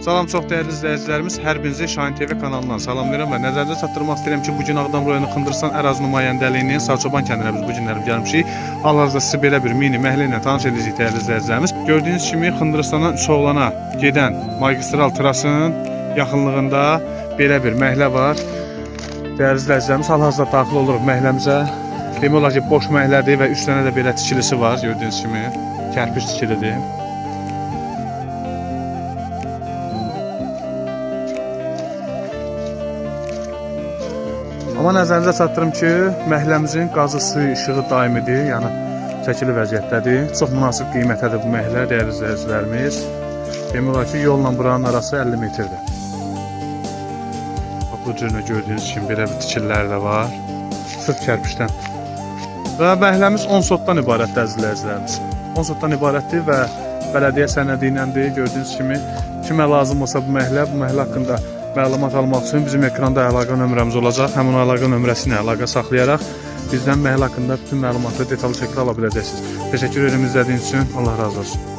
Salam, çox dəyərli izləyicilərimiz, hər birinizi Şahin TV kanalından salamlayıram və nəzərdə çatdırmaq istəyirəm ki, bugün Ağdam rayonu Xındırsan ərazi nümayəndəliyinin Sarçoban kəndinə biz bu günlərim gəlmişik. Hal-hazırda sizə belə bir mini məhəllə ilə tanış edəcəyik dəyərli izləyicilərimiz. Gördüyünüz kimi Xındırsandan Üsoğlana gedən magistral trasının yaxınlığında belə bir məhəllə var. Dəyərli izləyicilərimiz, hal-hazırda daxil oluruq məhəlləmizə. Demək olar ki, boş məhəllədir və 3 dənə də belə tikilisi var, gördüyünüz kimi. Kərpiç tikilidir. Amma nəzərinizə çatdırım ki, məhəlləmizin qazı, suyu, işığı daimidir, yəni çəkili vəziyyətdədir. Çox münasib qiymətədir bu məhəllə, dəyərli izləyicilərimiz. Demək olar ki, yolla buranın arası 50 metrdir. Bu cürünə gördüyünüz kimi belə bir tikililər də var, sırf kərpişdən. Və məhəlləmiz 10 sotdan ibarətdir, dəyərli izləyicilərimiz. 10 sotdan ibarətdir və bələdiyyə sənədi iləndir. Gördüyünüz kimi, kimə lazım olsa bu məhəllə haqqında məlumat almaq üçün bizim ekranda əlaqə nömrəmiz olacaq. Həmin əlaqə nömrəsi ilə əlaqə saxlayaraq bizdən məhəllə haqqında bütün məlumatı detallı şəkildə ala biləcəksiniz. Təşəkkür ederim izlədiyiniz üçün. Allah razı olsun.